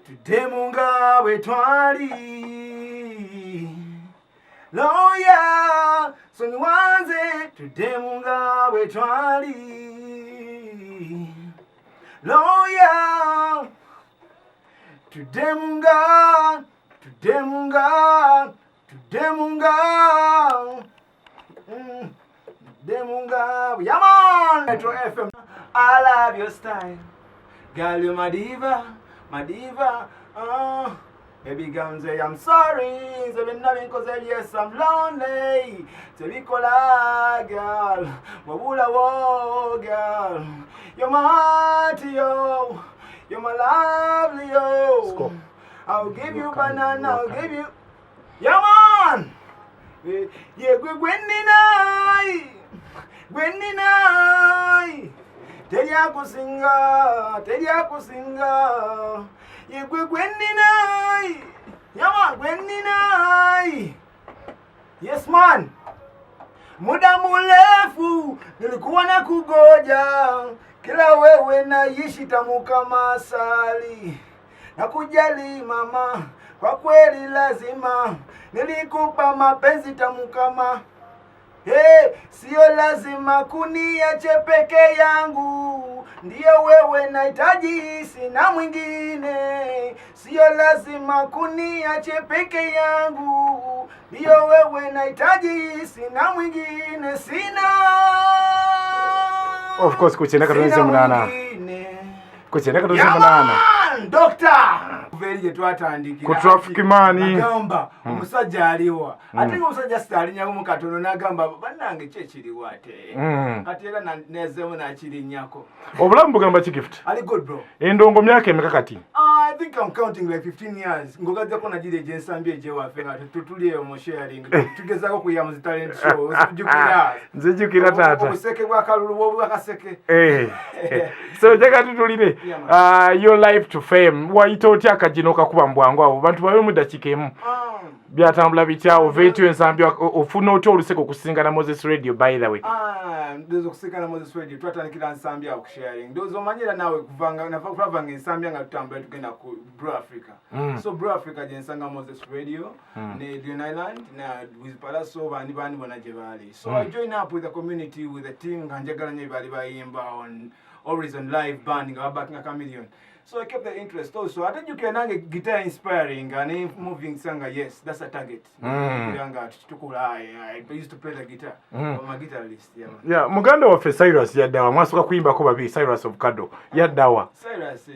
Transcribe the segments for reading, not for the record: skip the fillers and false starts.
Tudemunga wetwali Loya Sonwanze Tudemunga wetwali Loya Tudemunga Demunga Yaman Metro FM. I love your style. Girl, you my diva. Baby Gamze, I'm sorry. So when nothing cause yes, I'm lonely. Telikola, girl. Wabula wo, girl. You're my heart, yo. You're my lovely, yo. I'll give you banana, I'll give you. Yaman! Yeah, Gwenny nai. Teria kusinga. Yeah, Gwenny nai. Yaman, Gwenny nai. Yes, man. Muda murefu nilikuwa na kugoja, kila wewe naishi tamu kama asali. Nakujali mama, kwa kweli lazima nilikupa mapenzi tamu kama. Sio lazima kuniache peke yangu, ndio wewe nahitaji, sina mwingine. Sio lazima kuniache peke yangu, ndio wewe nahitaji, sina mwingine. Sina. Of course kucheneka tunaze munana. Kucheneka tunaze munana. Doctor Verije twatandikira ku traffic mani gamba omusajja aliwa ate omusajja stalinya mu katono nagamba bannange kyekiriwa ate ate era nezemu nakirinyako obulambu gamba ki gift ali good bro endongo myaka emeka kati I think I'm counting like 15 years ngogaza ko najire jensambye je wafe nga tutuliye mu sharing tugezako kuyamuzi talent show tujukira nzijukira tata obuseke bwa kalulu bwa kaseke so jaga tutulire your life to fame waitoti akajino kakuba mbwangu abo bantu babe mu dakika emu byatambula bityawo vetu ensambi ofuna oto oluseko kusinga na Moses Radio by the way ndozo kusinga na Moses Radio twatandikira ensambi ya sharing ndozo manyira nawe kuvanga navanga ensambi nga tutambula tugenda ku Bro Africa so Bro Africa jensanga Moses Radio ne Dion Island na with Palaso bandi bonaje bali so I join up with the community with the team nganjagala nye bali bayimba on always on live banding back na chameleon. So I kept the interest also. I think you can have guitar inspiring and moving singer. Yes, that's a target. I used to play the guitar. I'm a guitarist. Yeah, Muganda wa Cyrus yadawa. Mwasuka kuimba ko babi Cyrus of Kaddo. Yadawa. Cyrus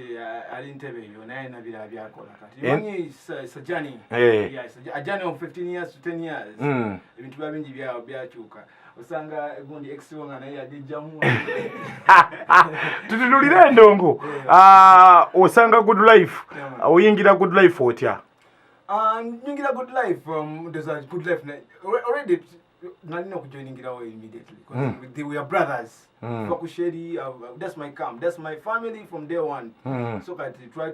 alinterview na na bila byako nakati. Yoni is a journey. Yeah, a journey of 15 years to 10 years. Ibintu babingi byachuka. Usanga gundi Esonga na ya dijamu. Tutululire ndongo. Osanga good life. Oyingira good life otya. Nyingira good life there's a good life already nalina kujoiningira immediately because we are brothers. Fakusheri that's my camp. That's my family from day one. So kati try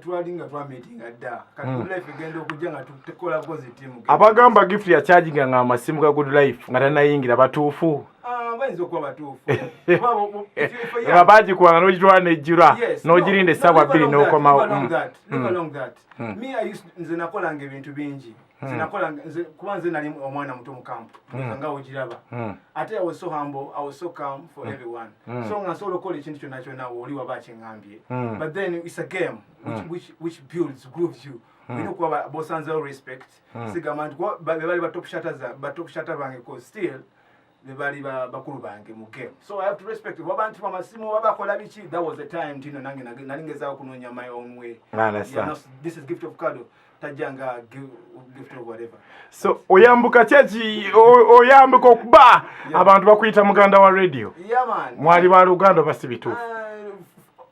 meeting ada. Kati good life igenda okujanga tukola positive. Abagamba gift ya Charginga nga masimu ga good life ngata nayingira batuufu. Banzo kwa batuufu. Abaji kwa nojwana ejira nojirinde sawa bili no kwa along that. Me I used nzenakola ngebintu bingi. Zinakola kubanze nali omwana muto mu camp. Nga ojiraba. Ate I was so humble, I was so calm for everyone. So ngasolo kola ekintu kyonna kyonna oliwa bakingambye. But then it's a game which builds, grooves you. We know kwa bosanza respect. Sigama bali ba top shatter bange ko still bali bakulu bange mu game. So I have to respect wabantu bamasimu babakola bichi. That was the time tino nange nalingeza kunonya my own way. This is gift of Kaddo. Tajanga gift of whatever. So oyambuka chechi oyambuka okuba abantu bakuyita muganda wa radio. Yeah man. Mwali ba Luganda basibitufu.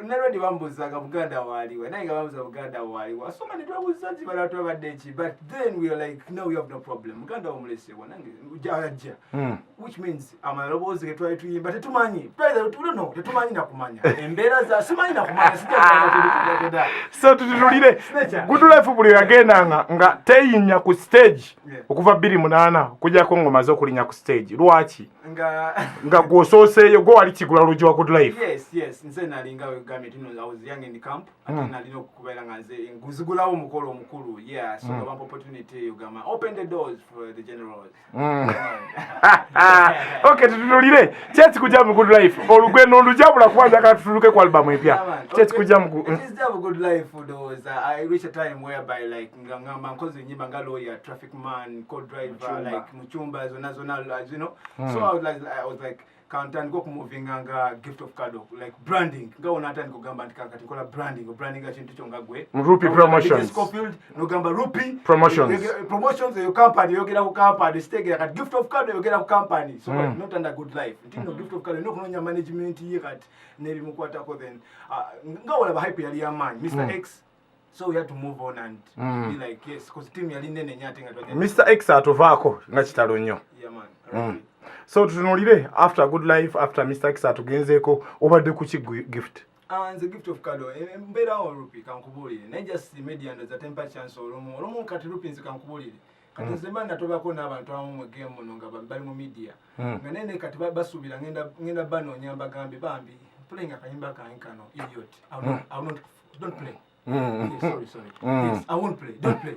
Narodi bambuzaga Buganda waliwe nainga bambuza Buganda waliwe so many twabuzaji balatu abadechi but then we are like no we have no problem Buganda omulese wanange ujaja which means amalobozi ke try to yimba tetumanyi brother tulono tetumanyi na kumanya embera za simanyi na kumanya sija so tutulire good life buli yagenda nga teyinya ku stage okuva 28 kujja ko ngoma zo kulinya ku stage lwachi nga gwososeeyo gwe wali kigula lugi wa Good Life. Yes nze nalinga wegambye tino I was young in the camp ate nalina okukubeera nga nze nguzigulawo omukolo omukulu so gabampa opportunity yogama open the doors for the generals. Okay tutunulire kyekikujja mu Good Life olugendo olujabula kubanza katutuluke ku album empya kyekikujja mu Good Life for those I reach a time whereby like ngamba nkoze nyimba nga lawyer traffic man co-driver like muchumba zona you know so I was like can't go moving anga gift of Kaddo like branding ngo natani kugamba ndikakati kola branding achintu chonga gwe Rupi Promotions no gamba Rupi Promotions your company yogera ku company stage at gift of Kaddo yogera ku company so not under Good Life ntino gift of Kaddo no kunonya management yekati nebi mukwata ko then ngawola ba hype yali yamanyi Mr X. So we had to move on and be like yes because team yali nene nyate nga Mr X atovaako nga kitalo nnyo. Man. So tutunulire after Good Life after Mr X atugenzeeko obadde ku gift. The gift of Kaddo mbera o Rupi kankubulire ne just media ndo za temper chance olomu kati Rupi nzi kankubulire kati zemba natobako n'abantu abamu mu game muno nga bali mu media nga nene kati basubira ngenda bano nyamba gambi bambi playing akayimba kankano idiot I will not don't play. Sorry. Yes, I won't play. Don't play.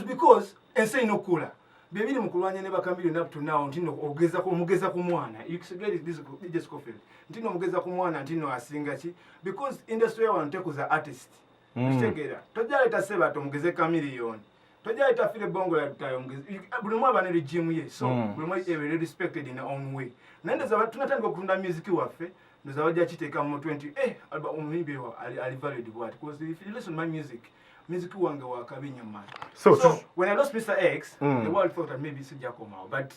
Because ense inokula. Bebili mukulwanya ne bakambiri up to now ntino omugeza ku mwana. You get this just coffee. Ntino omugeza ku mwana ntino asinga chi because industry want take za artist. Kitegera. Tojja leta seba to mugeze kamiliyoni. Tojja leta file bongo la tayo mugeze. Buli mwa bana regime ye. So buli mwa every respected in their own way. Nende za tunatanga kutunda music waffe. Ndoza wajja chiteka mu 20 album mbiwa ali valid what because if you listen to my music wange wakabinya man. So when I lost Mr X the world thought that maybe sija koma but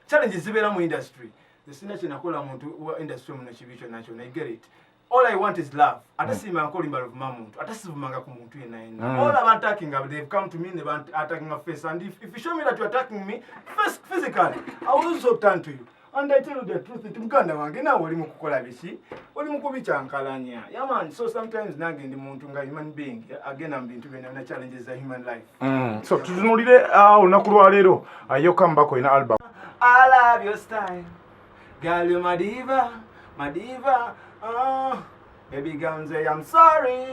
challenges zibera mu industry the sinach nakola muntu wa industry mu chibicho nacho na get it all I want is love atasima nkoli mbalo mamuntu atasivumanga ku muntu yena all I'm attacking they've come to me and they're attacking my face and if you show me that you're attacking me first physically I will also turn to you. And I tell you the truth, muganda wange na oli mukukola bisi oli mukubichankalanya man so sometimes nange ndi muntu nga human being again I'm bintu bena na challenges za human life so tutunulire olunaku lwa leero yokambako ina album I love your style girl you my diva baby Gamze, I'm sorry.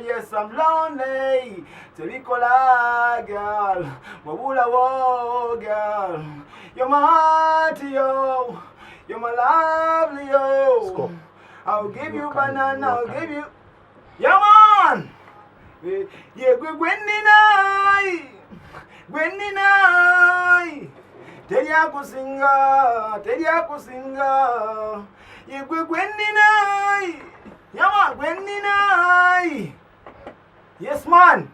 Yes, I'm lonely. Tebikola, girl. Wabula wo, girl. You're my heart, yo. You're my lovely, yo. I'll give you banana. I'll give you. Yeah, man. Yeah, Gwenny night. Teria kusinga. Yeah, Gwenny night. Yeah, man, Gwenny night. Yes, man.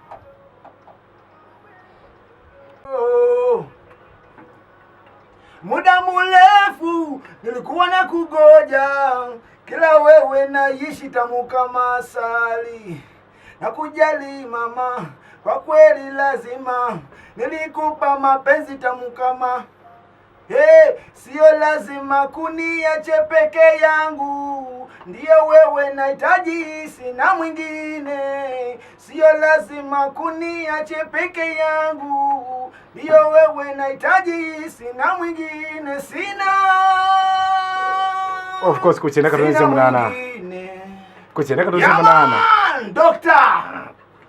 Oh. Muda mrefu nilikuwa na kugoja kila wewe naishi tamu kama asali na kujali mama kwa kweli lazima nilikupa mapenzi tamu kama sio lazima kuniache peke yangu ndio wewe nahitaji sina mwingine sio lazima kuniache peke yangu ndio wewe nahitaji sina mwingine sina of course kucheneka tunze munana doctor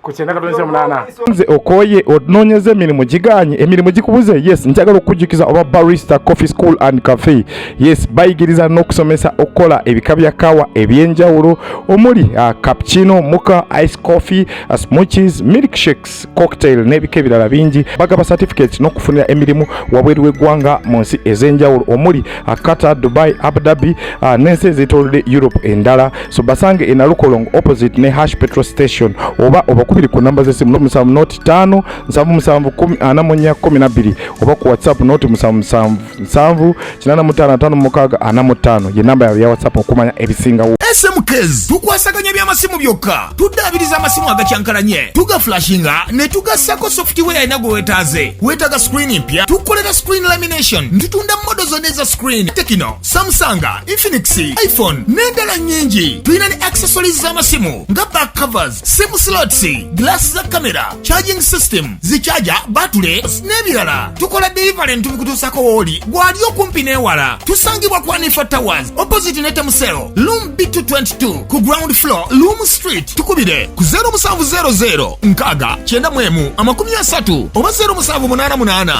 kucheneka tunze munana nze okoye ononyeze emirimu giganye emirimu gikubuze yes njagala okujjukiza oba barista coffee school and cafe yes bayigiriza n'okusomesa okola ebika bya kawa ebyenjawulo omuli cappuccino mocha ice coffee smoothies milkshakes cocktail n'ebika ebirala bingi bagaba certificate n'okufunira emirimu wabweru w'eggwanga mu nsi ez'enjawulo omuli Qatar, Dubai, Abu Dhabi n'ensi ez'etoolodde Europe endala so basange e Nalukolongo opposite ne Hash petrol station oba kubiri ku namba z'essimu 07 5 oba ku WhatsApp 07 ye namba ya WhatsApp okumanya ebisingawo. SMKs tukwasaganya by'amasimu byokka tuddaabiriza amasimu agakyankalanye tugaflashinga ne tugassako software ina gwe weetaaze weetaaga screen mpya tukolera screen lamination ntutunda modo zonna eza screen Tekino, Samsung, Infinix, iPhone n'endala nnyingi tulina ne accessories z'amasimu nga back covers, sim slots TV, glass za kamera, charging system, zichaja, batule, n'ebirala. Tukola delivery ntubikutuusako wooli gwali okumpi n'ewala. Tusangibwa ku Anifa Towers opposite ne Temusero, room B222 ku ground floor, Loom Street. Tukubire ku 0700 nkaaga 91 30 oba 0788